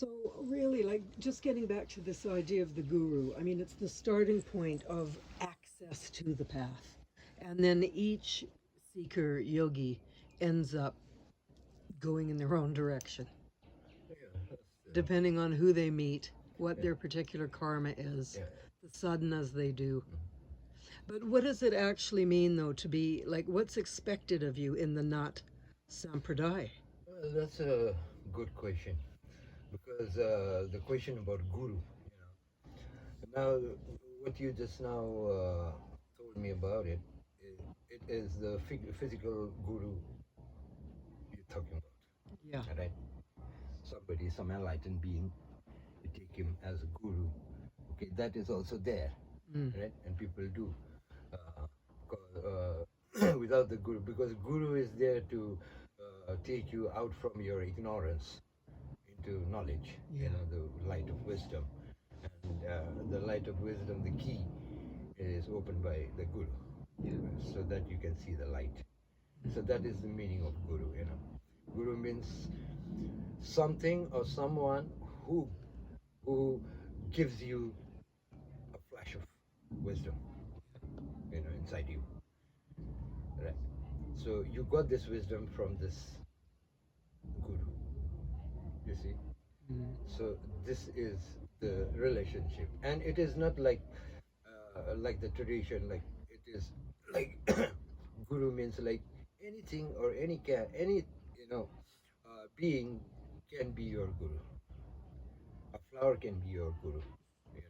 So really, like, just getting back to this idea of the guru, I mean, it's the starting point of access to the path. And then each seeker yogi ends up going in their own direction, Yeah, depending on who they meet, what yeah, their particular karma is, yeah. the sadhanas they do. Mhm. But what does it actually mean, though, to be like, what's expected of you in the Nat Sampradaya? Well, that's a good question because the question about guru, now what you just now told me about it, it is the physical guru you're talking Yeah. about, right? Somebody, some enlightened being, you take him as a guru. Okay, that is also there, Mm. right? And people do without the guru, because guru is there to take you out from your ignorance into knowledge, Yeah. the light of wisdom. And the light of wisdom, the key is opened by the guru, Yeah. so that you can see the light. So that is the meaning of guru. Guru means something or someone who who gives you a flash of wisdom, inside you, right? So you got this wisdom from this guru, you see. Mm. So this is the relationship, and it is not like the tradition. Like it is like guru means like anything or any being can be your guru. A flower can be your guru. You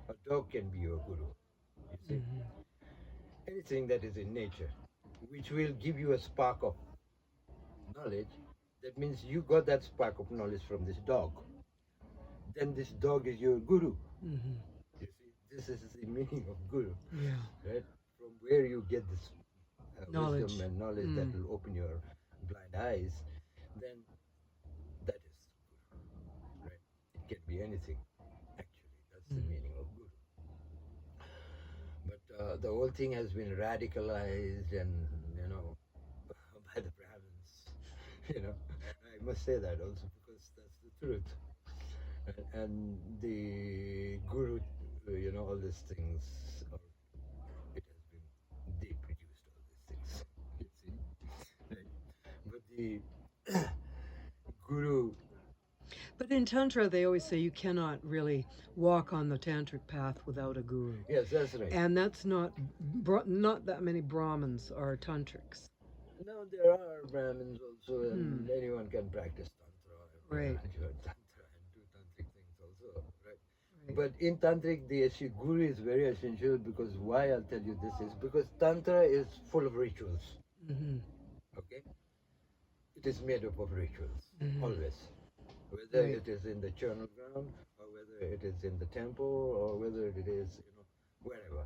a dog can be your guru. You see, Hmm. anything that is in nature, which will give you a spark of knowledge. That means you got that spark of knowledge from this dog. Then this dog is your guru. Hmm. You see, this is the meaning of guru, Yeah. right? From where you get this wisdom Knowledge. and knowledge that Mm. will open your blind eyes, then that is guru, right? It can be anything, actually. That's the Mm. meaning of guru. But the whole thing has been radicalized and, you know, by the Brahmins. I must say that also because that's the truth. And the guru, all these things, or it has been, they produced all these things, you see. Right? But the guru, But in Tantra, they always say you cannot really walk on the tantric path without a guru. yes, that's right. And that's not that many Brahmins are tantrics. Now there are Brahmins also, Hmm. and anyone can practice Tantra Right. and Tantra and do tantric things also, right? Right. But in tantric, the guru is very essential because why I'll tell you this is because Tantra is full of rituals. Hmm. Okay, it is made up of rituals Hmm. always, whether Right. it is in the charnel ground or whether it is in the temple or whether it is wherever.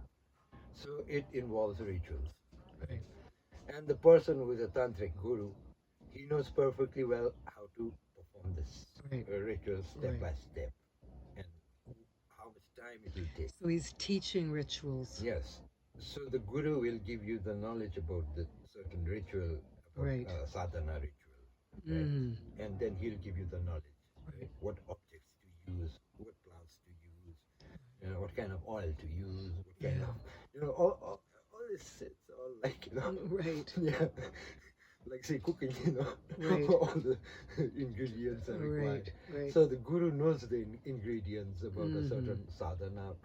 So it involves rituals, right? Right. And the person who is a tantric guru, he knows perfectly well how to perform this Right. ritual step Right. by step and how much time it will take. So he's teaching rituals. Yes. So the guru will give you the knowledge about the certain ritual, about Right. sadhana ritual, right? Mm. And then he'll give you the knowledge, Right. right? What objects to use, what plants to use, what kind of oil to use, what kind Yeah. of, all this, it's all like, Right. yeah, like say cooking, Right. all the ingredients are Right. required. Right. So the guru knows the ingredients about a Hmm. certain sadhana,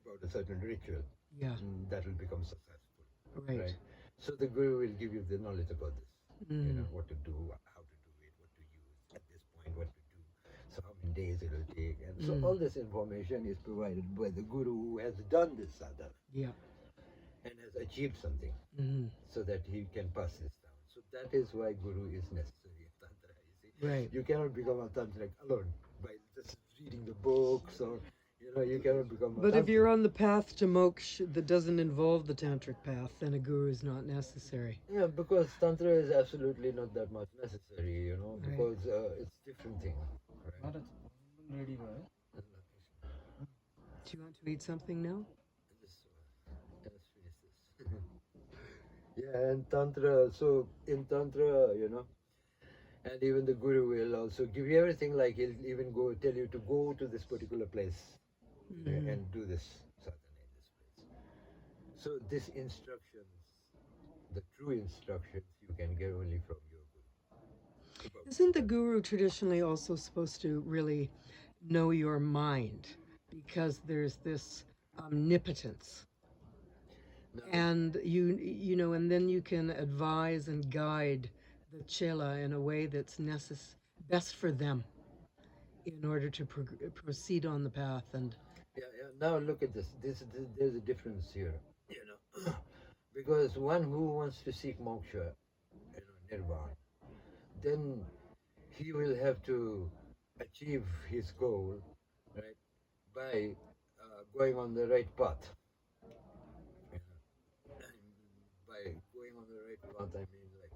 about a certain ritual Yeah. that will become successful, Right. right? So the guru will give you the knowledge about this, Mm. what to do, how to do it, what to use at this point, what to do, so how many days it will take, and so Mm. all this information is provided by the guru who has done this sadhana Yeah. and has achieved something, Hmm. so that he can pass this down. So that is why guru is necessary in tantra. You see, Right. you cannot become a tantric alone by just reading the books, or you cannot become a But if you're tantric. on the path to moksha that doesn't involve the tantric path, then a guru is not necessary. Yeah, because tantra is absolutely not that much necessary, Right. because it's different thing, right? Ready, right? Do you want to eat something now? Just, let's finish this. Yeah, and tantra. So in tantra, And even the guru will also give you everything, like he'll even go tell you to go to this particular place and do this sadhana in this place. So these instructions, the true instructions, you can get only from your guru. Isn't the guru traditionally also supposed to really know your mind? Because there's this omnipotence. Now, And and then you can advise and guide the chela in a way that's best for them in order to proceed on the path. And yeah. Now look at this. There's a difference here, you know, because one who wants to seek moksha, nirvana, then he will have to achieve his goal, right, by going on the right path. You know. And by going on the right path, I mean, like,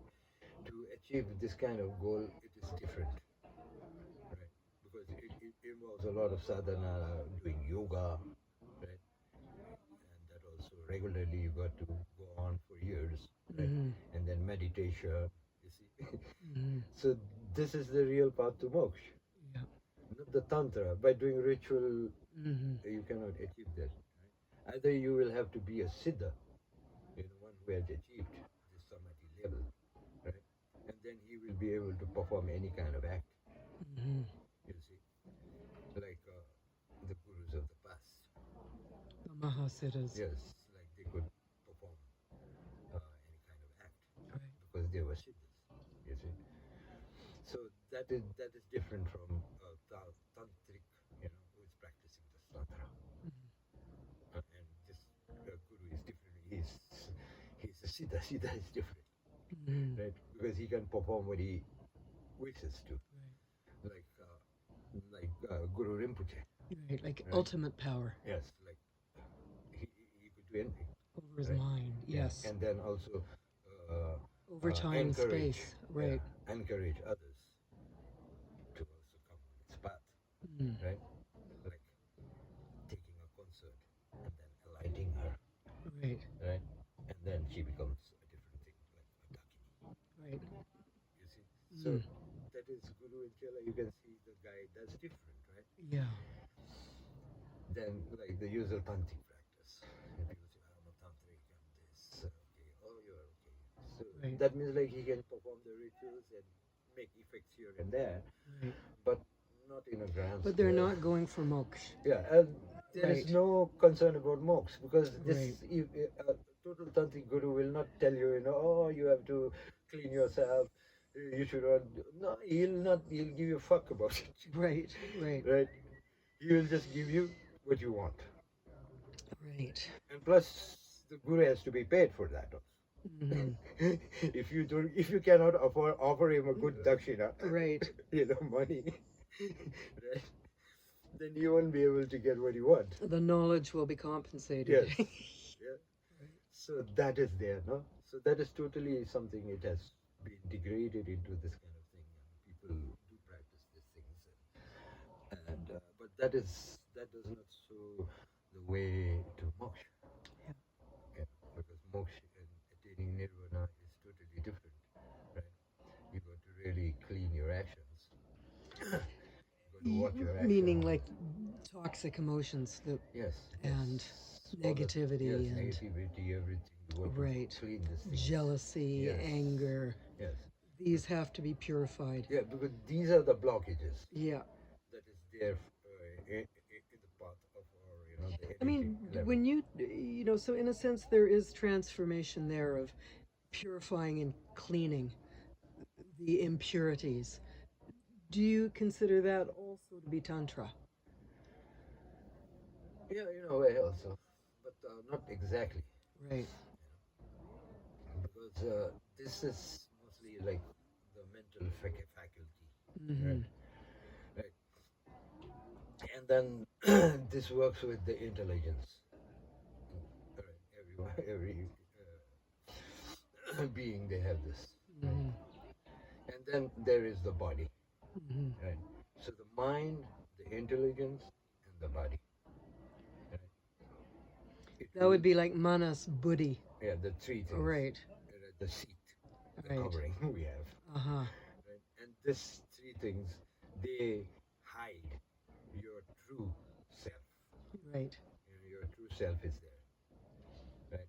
to achieve this kind of goal, it is different, right? Because it involves a lot of sadhana, doing yoga, right? And that also regularly you got to go on for years, right? And then meditation, you see. So this is the real path to moksha, yeah. not the tantra. By doing ritual, you cannot achieve that. Right? Either you will have to be a siddha, one who has achieved the samadhi level, right? And then he will be able to perform any kind of act. You see, like the gurus of the past. The Mahasiddhas. Yes, like they could perform any kind of act Right. because they were siddhas. You see, so that is different from tantric, who is practicing the tantra. And this guru is different. He's a siddha. Siddha is different, right? Because he can perform what he wishes to, like Guru Rinpoche. Right, like Right. ultimate power Yes, like he could do anything. over his Right. mind. Yeah. Yes. And then also Over time, encourage, space. Right. encourage others to also come on his path, right? Like taking a concert and then alighting her, Right. right? And then she becomes a different thing, like a dakini. Right. You see, so that is Guru and Chela. You can see the guy does different, right? Yeah. Than like the usual tantric practice. And people say, I'm a tantric, I'm this. Okay, oh, you're okay. So Right. that means like he can perform the rituals and make effects here and there, Right. but not in a grand But they're scale. not going for moksha. Yeah, and there is Right. no concern about moksha because this Right. total tantric guru will not tell you, oh, you have to clean yourself. You should not. No, he'll not. He'll give you a fuck about it. Right. Right. Right? He will just give you what you want. Right. And plus, the guru has to be paid for that also. If you cannot offer him a good dakshina, Right. money, right, then you won't be able to get what you want. The knowledge will be compensated. Yes. Yeah. So that is there, no? So that is totally something. It has been degraded into this kind of thing, and people do practice these things, and but that does not show the way to moksha. Yeah. Yeah, because moksha and attaining nirvana is totally different, right? You got to really clean your actions. You got to watch your actions. Meaning like toxic emotions that Yes. and All negativity yes, and negativity, everything. You got right. to clean this thing. Jealousy, Yes. anger. Yes. These have to be purified. Yeah, because these are the blockages Yeah. that is there in the path of our, the energy I mean, level. when so in a sense, there is transformation there of purifying and cleaning the impurities. Do you consider that also to be Tantra? Yeah, in a way also, but not exactly. Right. Because this is mostly like the mental faculty, right? Right. And then this works with the intelligence. Right. Every being they have this, and then there is the body, right? So the mind, the intelligence, and the body. Right? That would be like manas, buddhi. Yeah, the three things. Right. The seat, the Right. covering we have. Uh-huh. Right? And these three things, they hide your true self. Right. Your true self is there, right?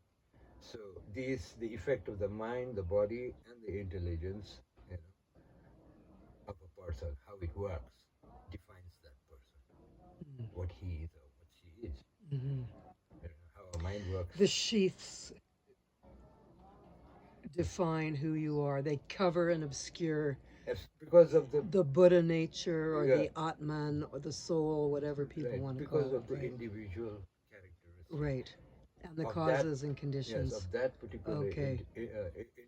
So these, the effect of the mind, the body, and the intelligence, you know, of a person, how it works, defines that person, what he is or what she is. Mm-hmm. How our mind works. The sheaths define who you are. They cover and obscure Because of the, the Buddha nature or yeah, the Atman or the soul, whatever people right, want to because call it. of the Right. individual characteristics Right. And the of that, causes and yes, conditions. of that particular Okay.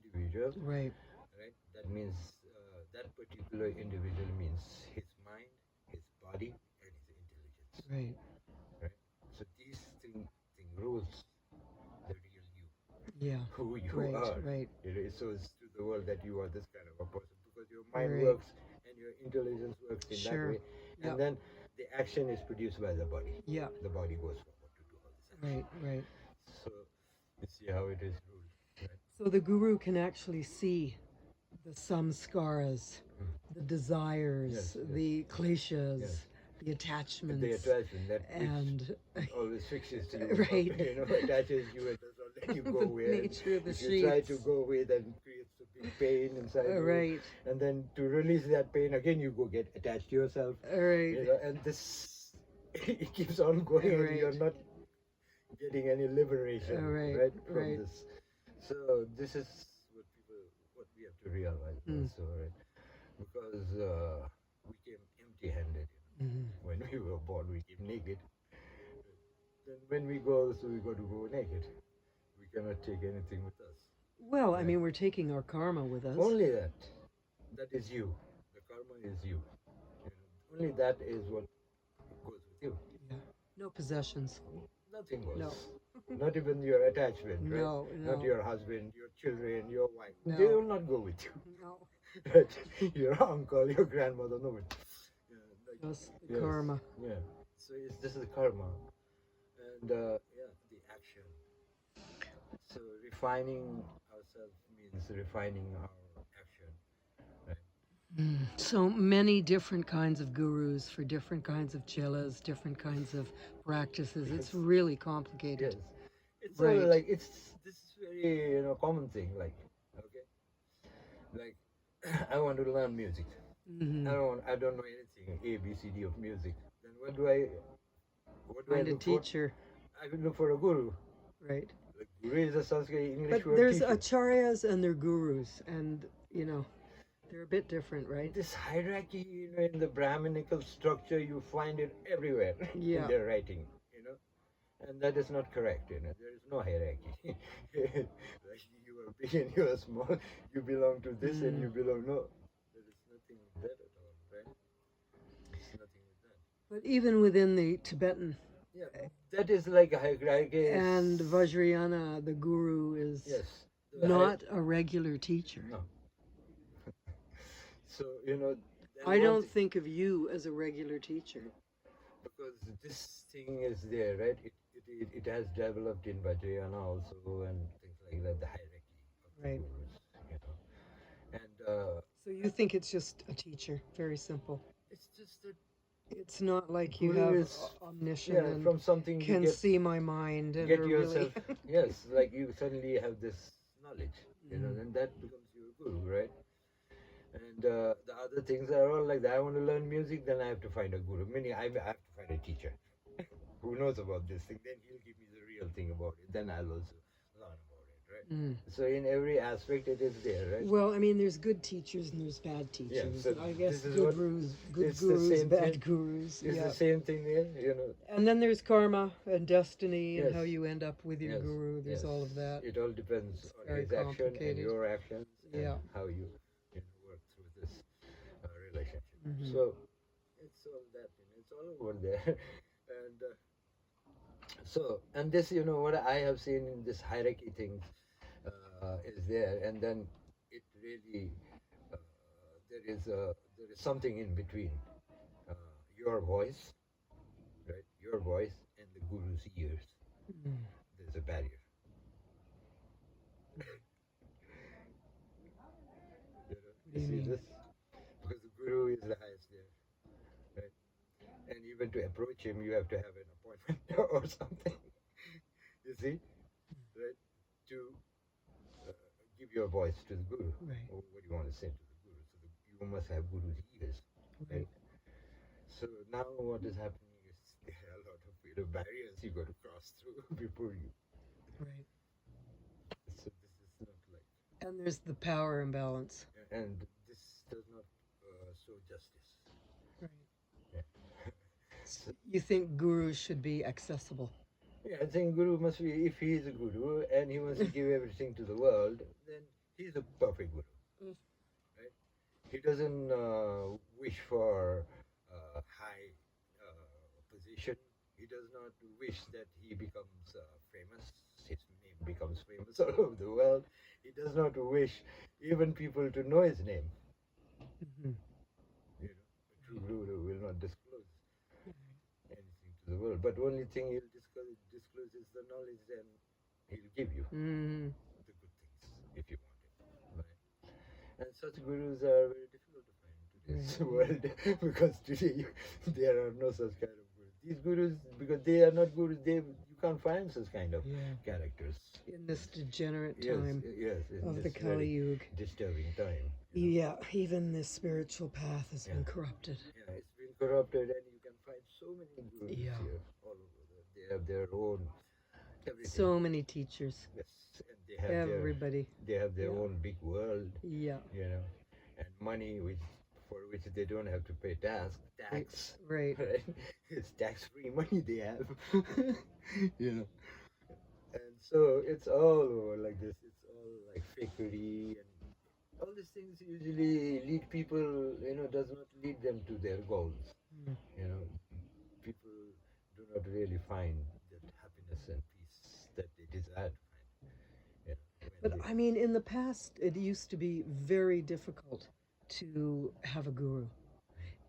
individual, Right. right? That means that particular individual means his mind, his body, and his intelligence, Right. right? So these thing rules the real you, Yeah. who you Right. are. Right. It shows to the world that you are this kind of a person because your mind Right. works and your intelligence works in that Sure. way, and Yep. then the action is produced by the body. Yeah. The body goes forward to do all this action. Right. Right. So you see how it is ruled, right? So the guru can actually see the samskaras, the desires, Yes, yes. the kleshas, Yes. the attachments, The attachment that and always fixes to you, right. attaches you and does not let you go the away. nature of the If you try sheaths. to go away, then creates a big pain inside you. Right. And then to release that pain, again you go get attached to yourself. Right. And this it keeps on going, and you're not getting any liberation, right, from this. So this is what we have to realize also, right? Because we came empty-handed. When we were born, we came naked. Then when we go, so we got to go naked. We cannot take anything with us. Well, I mean, we're taking our karma with us. Only that. That is you. The karma is you. Only that is what goes with you. Yeah. No possessions. Nothing goes. No. Not even your attachment, right? No, no. Not your husband, your children, your wife. No. They will not go with you. No. Right? Your uncle, your grandmother, no one. Just the karma. Yeah. So this is karma. And the action. So refining ourselves means refining our action. Right? So many different kinds of gurus for different kinds of chelas, different kinds of practices. It's really complicated. Yes. It's Right. like this is very common thing. Like I want to learn music. Mm-hmm. I don't know anything A B C D of music. Then what do I Find a look teacher. for? I will look for a guru. Right. Like guru is a Sanskrit English But word. there's teacher. acharyas and they're gurus, and they're a bit different, right? This hierarchy, in the Brahminical structure, you find it everywhere Yeah. in their writing, and that is not correct. There is no hierarchy. Like you are big and you are small, you belong to this and you belong no. There is nothing like that at all, right? There's nothing like that. But even within the Tibetan Yeah, that is like a hierarchy. and Vajrayana, the guru is Yes. not a regular teacher. No. So I don't think of you as a regular teacher. because this thing is there, right? It has developed in Vajrayana also and things like that, the hierarchy of the Right. gurus, And So you think it's just a teacher, very simple. it's just that It's not like you guru have is omniscient and from something you can get, see my mind and get are yourself. really Yes, like you suddenly have this knowledge, and that becomes your guru, right? And the other things are all like that. I want to learn music, then I have to find a guru. Meaning, I have to find a teacher who knows about this thing. Then he'll give me the real thing about it. Then I'll also learn about it, right? So in every aspect, it is there, right? Well, I mean, there's good teachers and there's bad teachers. so I guess this is good what- gurus, good it's the gurus, same bad thing. gurus. It's Yeah. the same thing there, And then there's karma and destiny and Yes. how you end up with your Yes, guru. There's yes. all of that. It all depends on very his action and complicated. your actions and Yeah. how you work through this relationship. Mhm. So it's all that, it's all over there. And and this, what I have seen in this hierarchy thing is there, and then it really there is something in between your voice, right? Your voice and the guru's ears. There's a barrier. do You you see mean? this? Because Guru is the highest there, right? And even to approach him, you have to have an appointment or something. You see, right? To uh, give your voice to the Guru, Right. or what do you want to say to the Guru. So you must have Guru's ears, Right. right? So now what is happening is there are a lot of barriers you got to cross through before you. Right. So this is not like, And there's the power imbalance. and this does not show justice. Right. Yeah. So you think gurus should be accessible? Yeah, I think Guru must be, if he is a Guru and he wants to give everything to the world, then he's a perfect Guru, Mm. right? He doesn't wish for high position. He does not wish that he becomes famous, his name becomes famous all over the world. He does not wish even people to know his name. Mm-hmm. You know, a true Guru will not disclose anything to the world, but only thing he'll disclose is the knowledge, and he'll give you Mm-hmm. the good things if you want it, right? And such gurus are very difficult to find in today's world because today there are no such kind of gurus. These gurus, because they are not gurus, you can't find such kind of characters In this degenerate yes, time yes, in of the this Kali very Yuga. disturbing time. Yeah, even the spiritual path has been Yeah. corrupted. Yeah, it's been corrupted, and you can find so many gurus Yeah. here all over. They have their own everything. So many teachers. Yes, and they have Everybody. their Yeah. own big world, Yeah. you know, and money for which they don't have to pay tax, Right. right? It's tax-free money they have, you know, and so it's all over like this. It's all like fakery, and all these things usually lead people, does not lead them to their goals. Mm. You know, people do not really find that happiness and peace that they desire to find. But I mean, in the past, it used to be very difficult to have a guru.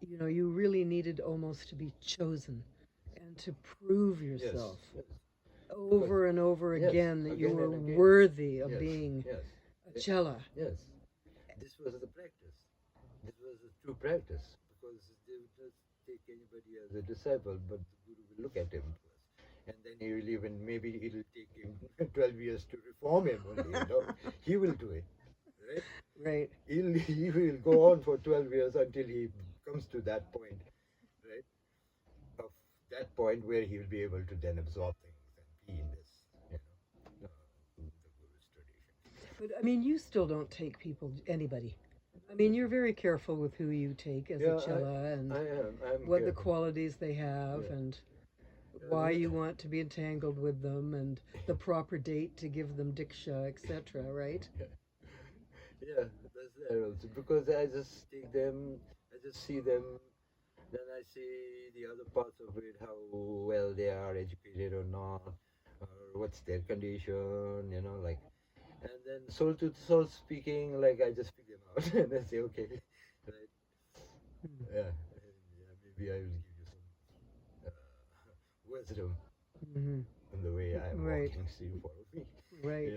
You know, you really needed almost to be chosen and to prove yourself over and over Yes, again that you again were and again. worthy of Yes, being yes, a chela. yes. This was the practice. This was the true practice because they would not take anybody as a disciple, but the guru will look at him first. And then he will even, maybe it'll take him 12 years to reform him only. He will do it, right? Right. He will go on for 12 years until he comes to that point, right? Of that point where he will be able to then absorb things and be in this, the Guru's tradition. But I mean, you still don't take people, anybody. I mean, you're very careful with who you take as a chela and I'm what the careful. qualities they have and why you want to be entangled with them and the proper date to give them diksha, etc., right? Yeah, that's there also because I just take them, I just see them, then I see the other parts of it, how well they are educated or not, or what's their condition, like, and then soul to soul speaking, like I just pick them out and I say, okay, right, yeah, maybe I will give you some wisdom Mm-hmm. in the way I'm Right. walking, so you follow me, Right.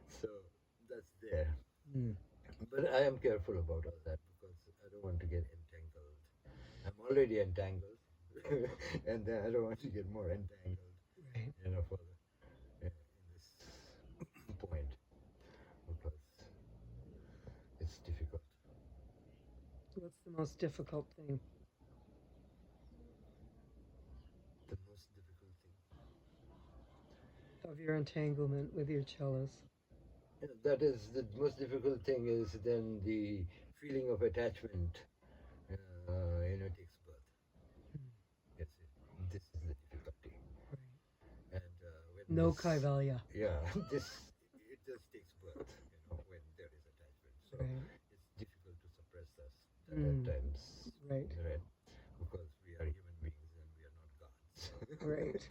so that's there. Mm. But I am careful about all that because I don't want to get entangled. I'm already entangled, and then I don't want to get more entangled, Right. further in this point because it's difficult. What's the most difficult thing? The most difficult thing. Of your entanglement with your cellos? That is the most difficult thing is then the feeling of attachment, takes birth. Yes, this is the difficulty. Right. And when No this, kaivalya. yeah, it just takes birth, when there is attachment. So Right. it's difficult to suppress us at times, Right. Because we are human beings and we are not gods. Right.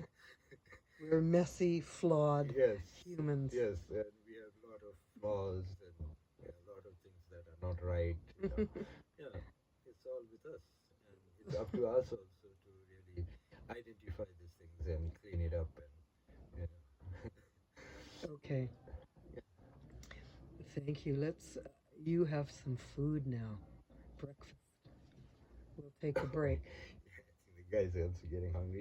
We're messy, flawed Yes, humans. yes, and we have a lot of flaws and a lot of things that are not right. Yeah, it's all with us, and it's up to us also to really identify these things and clean it up and. Okay. Yeah. Thank you. You have some food now. Breakfast. we'll take a break. The guys are also getting hungry.